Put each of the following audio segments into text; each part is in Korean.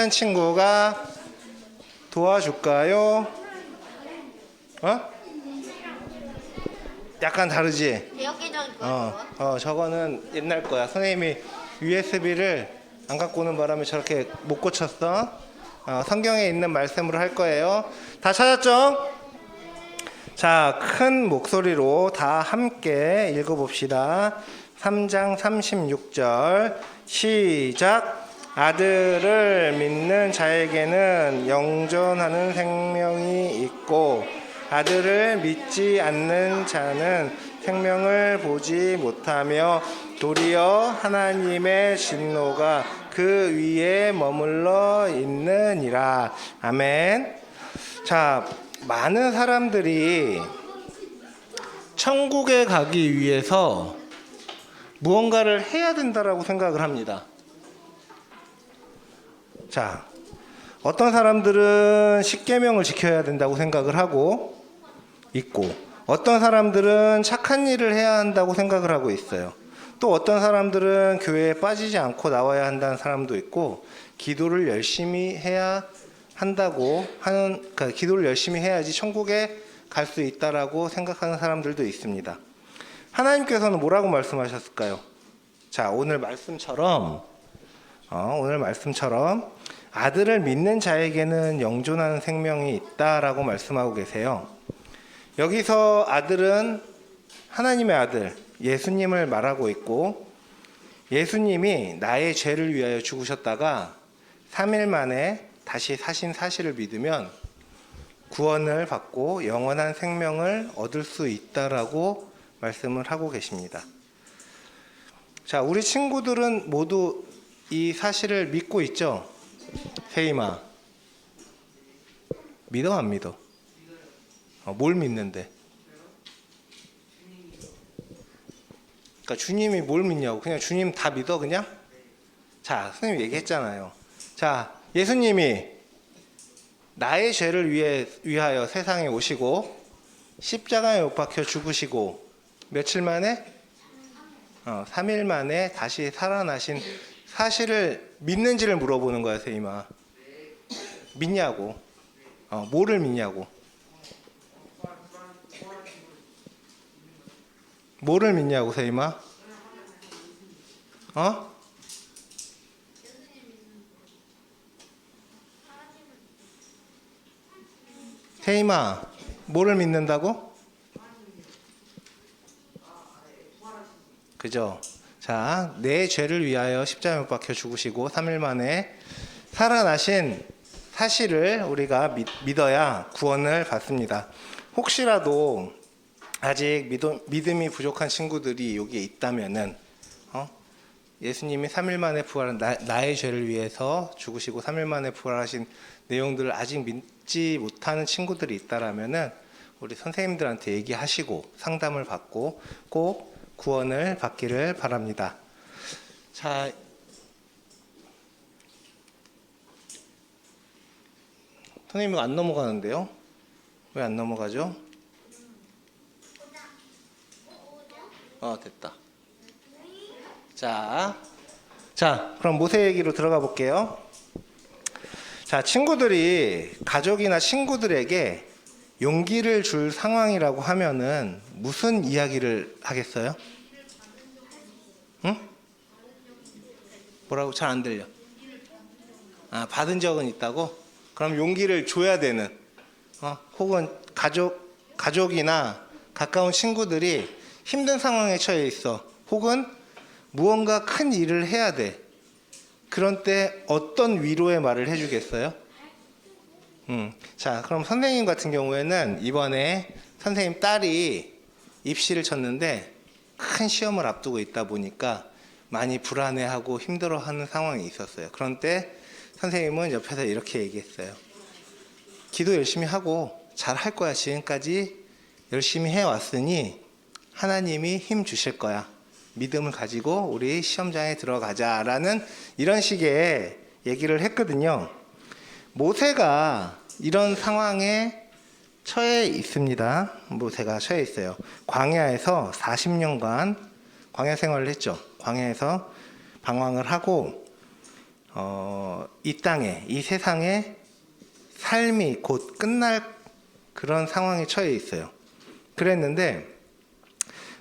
친구가 도와줄까요? 약간 다르지? 대역계적인 거. 저거는 옛날 거야. 선생님이 USB를 안 갖고 오는 바람에 저렇게 못 고쳤어. 성경에 있는 말씀으로 할 거예요. 다 찾았죠? 자, 큰 목소리로 다 함께 읽어봅시다. 3장 36절 시작. 아들을 믿는 자에게는 영존하는 생명이 있고 아들을 믿지 않는 자는 생명을 보지 못하며 도리어 하나님의 진노가 그 위에 머물러 있느니라. 아멘. 자, 많은 사람들이 천국에 가기 위해서 무언가를 해야 된다라고 생각을 합니다. 자, 어떤 사람들은 십계명을 지켜야 된다고 생각을 하고 있고, 어떤 사람들은 착한 일을 해야 한다고 생각을 하고 있어요. 또 어떤 사람들은 교회에 빠지지 않고 나와야 한다는 사람도 있고, 기도를 열심히 해야 한다고 하는, 그러니까 기도를 열심히 해야지 천국에 갈 수 있다라고 생각하는 사람들도 있습니다. 하나님께서는 뭐라고 말씀하셨을까요? 자, 오늘 말씀처럼 아들을 믿는 자에게는 영존하는 생명이 있다라고 말씀하고 계세요. 여기서 아들은 하나님의 아들 예수님을 말하고 있고, 예수님이 나의 죄를 위하여 죽으셨다가 3일 만에 다시 사신 사실을 믿으면 구원을 받고 영원한 생명을 얻을 수 있다라고 말씀을 하고 계십니다. 자, 우리 친구들은 모두 이 사실을 믿고 있죠? 세임아, 믿어 안 믿어? 뭘 믿는데? 그러니까 주님이 뭘 믿냐고. 그냥 주님 다 믿어 그냥? 자, 선생님 얘기했잖아요. 자, 예수님이 나의 죄를 위하여 세상에 오시고 십자가에 못 박혀 죽으시고 며칠 만에? 3일 만에 다시 살아나신 사실을 믿는지를 물어보는 거야, 세임아. 믿냐고. 뭐를 믿냐고. 뭐를 믿냐고, 세임아? 세임아, 뭐를 믿는다고? 그죠? 자, 내 죄를 위하여 십자가에 못 박혀 죽으시고 3일 만에 살아나신 사실을 우리가 믿어야 구원을 받습니다. 혹시라도 아직 믿음이 부족한 친구들이 여기에 있다면은 예수님이 3일 만에 부활한 나의 죄를 위해서 죽으시고 3일 만에 부활하신 내용들을 아직 믿지 못하는 친구들이 있다라면은 우리 선생님들한테 얘기하시고 상담을 받고 꼭 구원을 받기를 바랍니다. 자, 선생님 안 넘어가는데요? 왜 안 넘어가죠? 됐다. 자, 그럼 모세 얘기로 들어가 볼게요. 자, 친구들이 가족이나 친구들에게 용기를 줄 상황이라고 하면은 무슨 이야기를 하겠어요? 응? 뭐라고? 잘 안 들려. 받은 적은 있다고? 그럼 용기를 줘야 되는, 혹은 가족이나 가까운 친구들이 힘든 상황에 처해 있어. 혹은 무언가 큰 일을 해야 돼. 그런 때 어떤 위로의 말을 해주겠어요? 자, 그럼 선생님 같은 경우에는 이번에 선생님 딸이 입시를 쳤는데 큰 시험을 앞두고 있다 보니까 많이 불안해하고 힘들어하는 상황이 있었어요. 그런 때 선생님은 옆에서 이렇게 얘기했어요. 기도 열심히 하고 잘 할 거야. 지금까지 열심히 해왔으니 하나님이 힘 주실 거야. 믿음을 가지고 우리 시험장에 들어가자라는 이런 식의 얘기를 했거든요. 모세가 이런 상황에 처해 있습니다. 모세가 처해 있어요. 광야에서 40년간 광야 생활을 했죠. 광야에서 방황을 하고 이 땅에, 이 세상에 삶이 곧 끝날 그런 상황에 처해 있어요. 그랬는데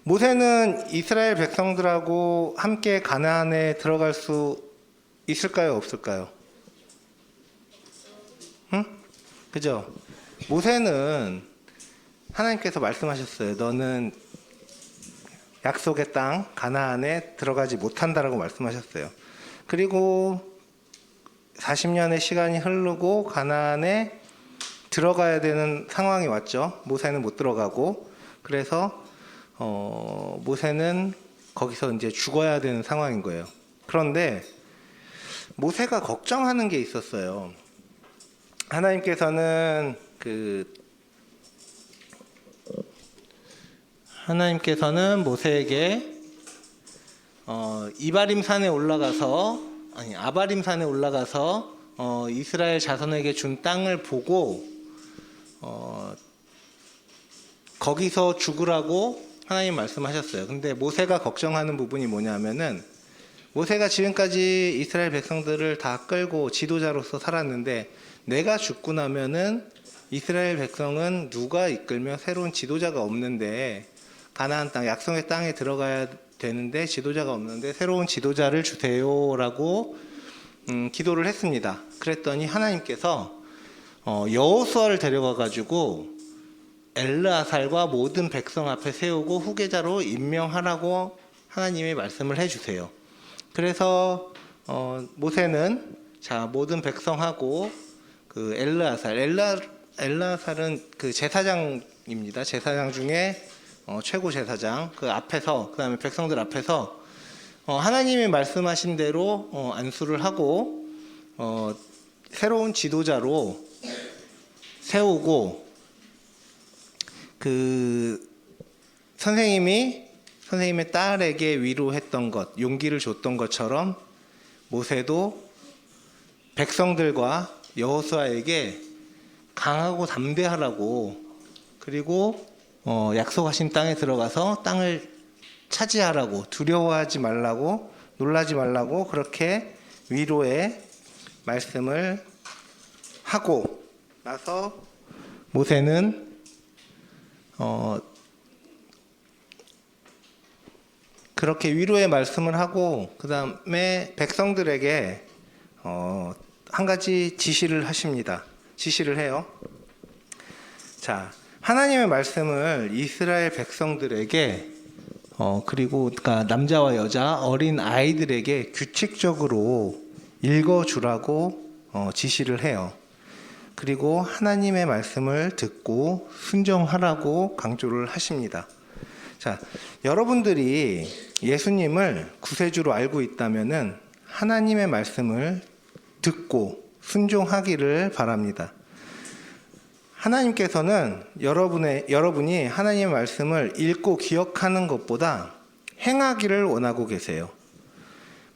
모세는 이스라엘 백성들하고 함께 가나안에 들어갈 수 있을까요? 없을까요? 응? 그죠? 모세는 하나님께서 말씀하셨어요. 너는 약속의 땅 가나안에 들어가지 못한다라고 말씀하셨어요. 그리고 40년의 시간이 흐르고 가나안에 들어가야 되는 상황이 왔죠. 모세는 못 들어가고, 그래서 모세는 거기서 이제 죽어야 되는 상황인 거예요. 그런데 모세가 걱정하는 게 있었어요. 하나님께서는 모세에게 아바림 산에 올라가서 이스라엘 자손에게 준 땅을 보고 거기서 죽으라고 하나님 말씀하셨어요. 근데 모세가 걱정하는 부분이 뭐냐면은, 모세가 지금까지 이스라엘 백성들을 다 끌고 지도자로서 살았는데, 내가 죽고 나면은 이스라엘 백성은 누가 이끌며 새로운 지도자가 없는데, 가나안 땅, 약속의 땅에 들어가야 되는데 지도자가 없는데 새로운 지도자를 주세요라고 기도를 했습니다. 그랬더니 하나님께서 여호수아를 데려가 가지고 엘르아살과 모든 백성 앞에 세우고 후계자로 임명하라고 하나님이 말씀을 해주세요. 그래서 모세는 모든 백성하고 그 엘르아살은 그 제사장입니다. 제사장 중에 최고 제사장, 그 앞에서, 그 다음에 백성들 앞에서 하나님이 말씀하신 대로 안수를 하고 새로운 지도자로 세우고, 그 선생님의 딸에게 위로했던 것, 용기를 줬던 것처럼 모세도 백성들과 여호수아에게 강하고 담대하라고, 그리고 약속하신 땅에 들어가서 땅을 차지하라고, 두려워하지 말라고, 놀라지 말라고 그렇게 위로의 말씀을 하고 나서 모세는 그렇게 위로의 말씀을 하고 그 다음에 백성들에게 한 가지 지시를 하십니다. 지시를 해요. 자, 하나님의 말씀을 이스라엘 백성들에게 그리고 그러니까 남자와 여자, 어린 아이들에게 규칙적으로 읽어주라고 지시를 해요. 그리고 하나님의 말씀을 듣고 순종하라고 강조를 하십니다. 자, 여러분들이 예수님을 구세주로 알고 있다면은 하나님의 말씀을 듣고 순종하기를 바랍니다. 하나님께서는 여러분이 하나님의 말씀을 읽고 기억하는 것보다 행하기를 원하고 계세요.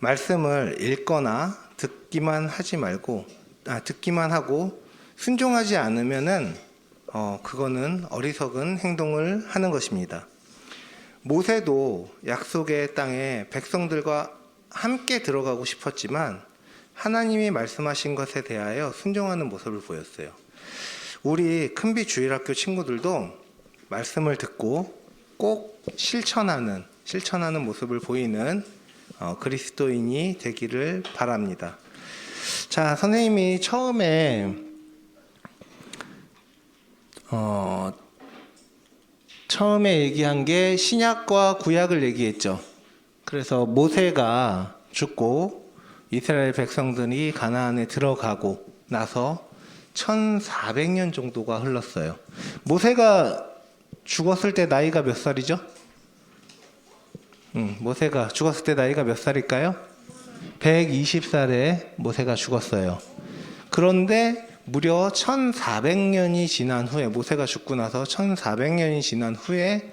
말씀을 읽거나 듣기만 하고 순종하지 않으면은 그거는 어리석은 행동을 하는 것입니다. 모세도 약속의 땅에 백성들과 함께 들어가고 싶었지만 하나님이 말씀하신 것에 대하여 순종하는 모습을 보였어요. 우리 큰빛 주일학교 친구들도 말씀을 듣고 꼭 실천하는 모습을 보이는 그리스도인이 되기를 바랍니다. 자, 선생님이 처음에 얘기한 게 신약과 구약을 얘기했죠. 그래서 모세가 죽고 이스라엘 백성들이 가나안에 들어가고 나서 1400년 정도가 흘렀어요. 모세가 죽었을 때 나이가 몇 살이죠? 모세가 죽었을 때 나이가 몇 살일까요? 120살에 모세가 죽었어요. 그런데 무려 1400년이 지난 후에, 모세가 죽고 나서 1400년이 지난 후에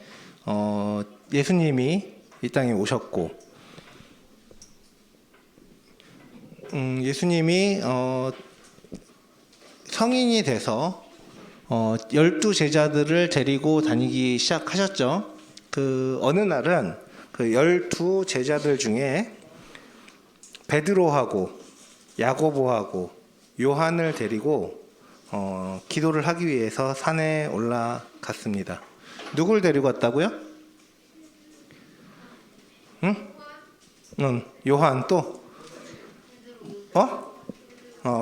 예수님이 이 땅에 오셨고, 예수님이 성인이 돼서 12제자들을 데리고 다니기 시작하셨죠. 그 어느 날은 그 12제자들 중에 베드로하고 야고보하고 요한을 데리고 기도를 하기 위해서 산에 올라갔습니다. 누굴 데리고 갔다고요? 응? 응, 요한 또?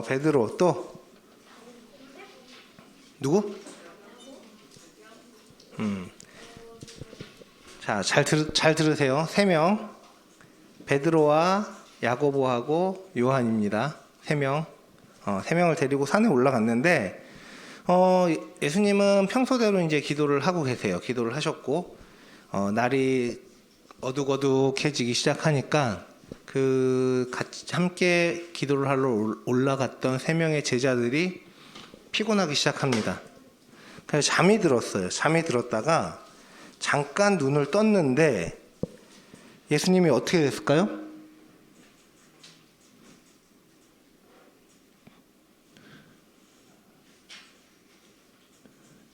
베드로 또? 누구? 자, 잘 들으세요. 3명. 베드로와 야고보하고 요한입니다. 3명. 3명을 데리고 산에 올라갔는데, 예수님은 평소대로 이제 기도를 하고 계세요. 기도를 하셨고, 날이 어둑어둑해지기 시작하니까, 같이 함께 기도를 하러 올라갔던 3명의 제자들이 피곤하기 시작합니다. 그래서 잠이 들었어요. 잠이 들었다가 잠깐 눈을 떴는데 예수님이 어떻게 됐을까요?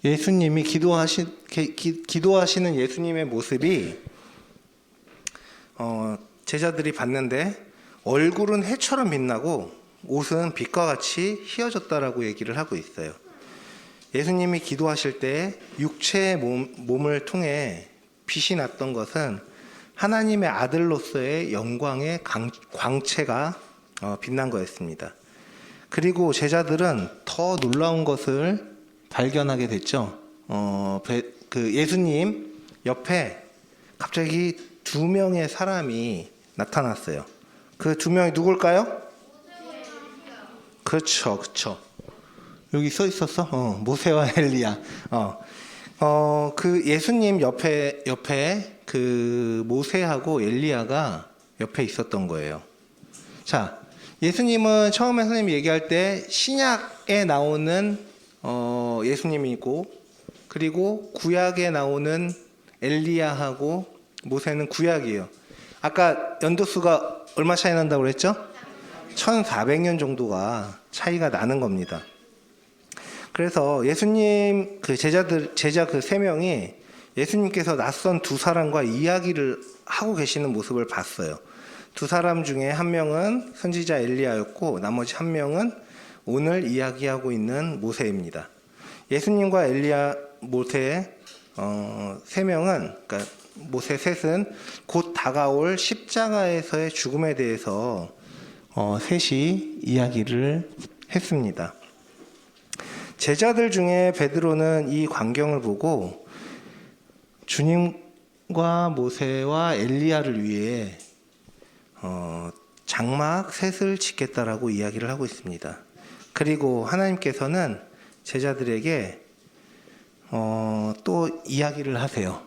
예수님이 기도하시는 예수님의 모습이 제자들이 봤는데 얼굴은 해처럼 빛나고 옷은 빛과 같이 휘어졌다라고 얘기를 하고 있어요. 예수님이 기도하실 때 육체의 몸을 통해 빛이 났던 것은 하나님의 아들로서의 영광의 광채가 빛난 거였습니다. 그리고 제자들은 더 놀라운 것을 발견하게 됐죠. 예수님 옆에 갑자기 2명의 사람이 나타났어요. 그 2명이 누굴까요? 그렇죠. 여기 써 있었어? 모세와 엘리야. 그 예수님 옆에 그 모세하고 엘리야가 옆에 있었던 거예요. 자, 예수님은 처음에 선생님이 얘기할 때 신약에 나오는 예수님이고, 그리고 구약에 나오는 엘리야하고 모세는 구약이에요. 아까 연도수가 얼마 차이 난다고 그랬죠? 1400년 정도가 차이가 나는 겁니다. 그래서 예수님 제자 그 3명이 예수님께서 낯선 2사람과 이야기를 하고 계시는 모습을 봤어요. 2사람 중에 한 명은 선지자 엘리야였고 나머지 한 명은 오늘 이야기하고 있는 모세입니다. 예수님과 엘리야, 모세 3명은, 그러니까 모세 셋은 곧 다가올 십자가에서의 죽음에 대해서 셋이 이야기를 했습니다. 제자들 중에 베드로는 이 광경을 보고 주님과 모세와 엘리야를 위해 장막 셋을 짓겠다라고 이야기를 하고 있습니다. 그리고 하나님께서는 제자들에게 또 이야기를 하세요.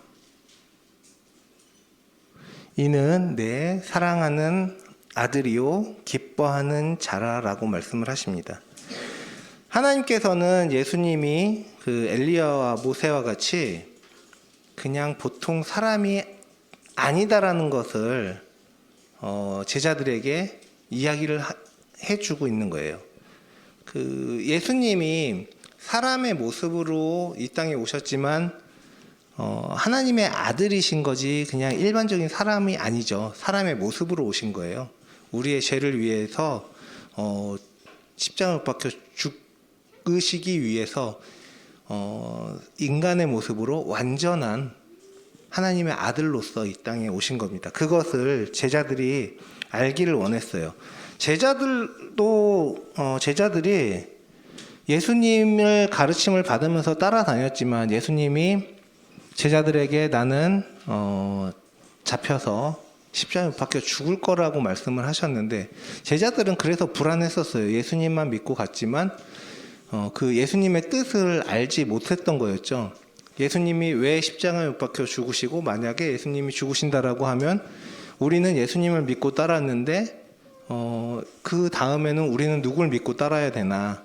이는 내 사랑하는 아들이요 기뻐하는 자라라고 말씀을 하십니다. 하나님께서는 예수님이 그 엘리야와 모세와 같이 그냥 보통 사람이 아니다라는 것을 제자들에게 이야기를 해주고 있는 거예요. 그 예수님이 사람의 모습으로 이 땅에 오셨지만 하나님의 아들이신 거지 그냥 일반적인 사람이 아니죠. 사람의 모습으로 오신 거예요. 우리의 죄를 위해서 십자가에 못 박혀 죽으시기 위해서 인간의 모습으로 완전한 하나님의 아들로서 이 땅에 오신 겁니다. 그것을 제자들이 알기를 원했어요. 제자들이 예수님을 가르침을 받으면서 따라다녔지만 예수님이 제자들에게 나는 잡혀서 십자가에 못 박혀 죽을 거라고 말씀을 하셨는데 제자들은 그래서 불안했었어요. 예수님만 믿고 갔지만 그 예수님의 뜻을 알지 못했던 거였죠. 예수님이 왜 십자가에 못 박혀 죽으시고 만약에 예수님이 죽으신다라고 하면 우리는 예수님을 믿고 따랐는데 그 다음에는 우리는 누굴 믿고 따라야 되나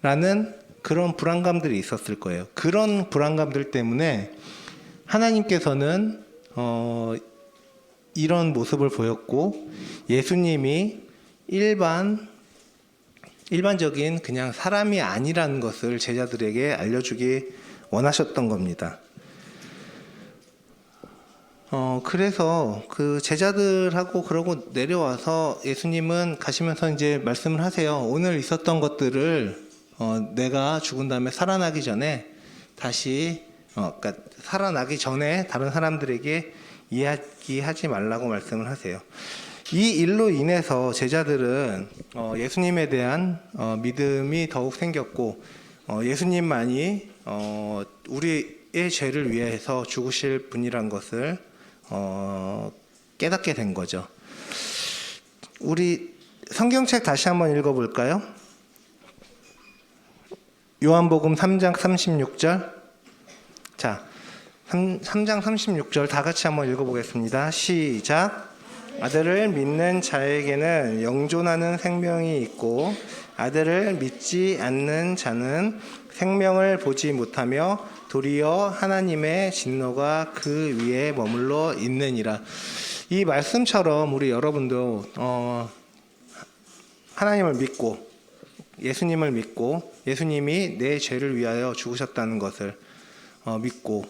라는 그런 불안감들이 있었을 거예요. 그런 불안감들 때문에 하나님께서는 이런 모습을 보였고 예수님이 일반적인 그냥 사람이 아니라는 것을 제자들에게 알려주기 원하셨던 겁니다. 그래서 그 제자들하고 그러고 내려와서 예수님은 가시면서 이제 말씀을 하세요. 오늘 있었던 것들을 내가 죽은 다음에 살아나기 전에 다시 그러니까 살아나기 전에 다른 사람들에게 이야기하지 말라고 말씀을 하세요. 이 일로 인해서 제자들은 예수님에 대한 믿음이 더욱 생겼고 예수님만이 우리의 죄를 위해서 죽으실 분이란 것을 깨닫게 된 거죠. 우리 성경책 다시 한번 읽어볼까요? 요한복음 3장 36절. 자, 3장 36절 다 같이 한번 읽어보겠습니다. 시작. 아들을 믿는 자에게는 영존하는 생명이 있고 아들을 믿지 않는 자는 생명을 보지 못하며 도리어 하나님의 진노가 그 위에 머물러 있느니라. 이 말씀처럼 우리 여러분도 하나님을 믿고 예수님을 믿고 예수님이 내 죄를 위하여 죽으셨다는 것을 믿고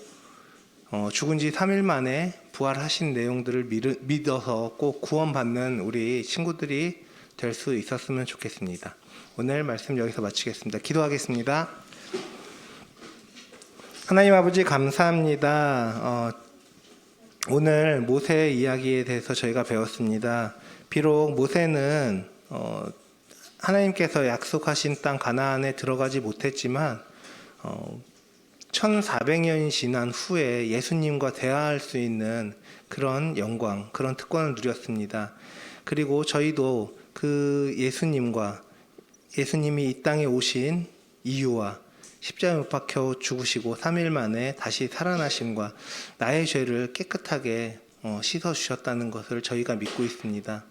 죽은 지 3일 만에 부활하신 내용들을 믿어서 꼭 구원받는 우리 친구들이 될 수 있었으면 좋겠습니다. 오늘 말씀 여기서 마치겠습니다. 기도하겠습니다. 하나님 아버지 감사합니다. 오늘 모세 이야기에 대해서 저희가 배웠습니다. 비록 모세는 하나님께서 약속하신 땅 가나안에 들어가지 못했지만 1400년이 지난 후에 예수님과 대화할 수 있는 그런 영광, 그런 특권을 누렸습니다. 그리고 저희도 그 예수님이 이 땅에 오신 이유와 십자가에 못 박혀 죽으시고 3일 만에 다시 살아나심과 나의 죄를 깨끗하게 씻어주셨다는 것을 저희가 믿고 있습니다.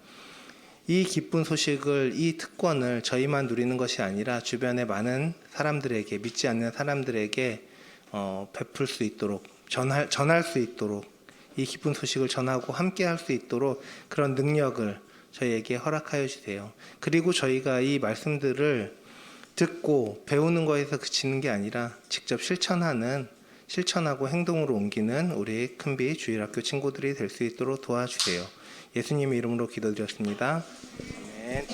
이 기쁜 소식을, 이 특권을 저희만 누리는 것이 아니라 주변의 많은 사람들에게, 믿지 않는 사람들에게 베풀 수 있도록, 전할 수 있도록, 이 기쁜 소식을 전하고 함께 할 수 있도록 그런 능력을 저희에게 허락하여 주세요. 그리고 저희가 이 말씀들을 듣고 배우는 것에서 그치는 게 아니라 직접 실천하고 행동으로 옮기는 우리 큰비 주일학교 친구들이 될 수 있도록 도와주세요. 예수님의 이름으로 기도드렸습니다. 아멘.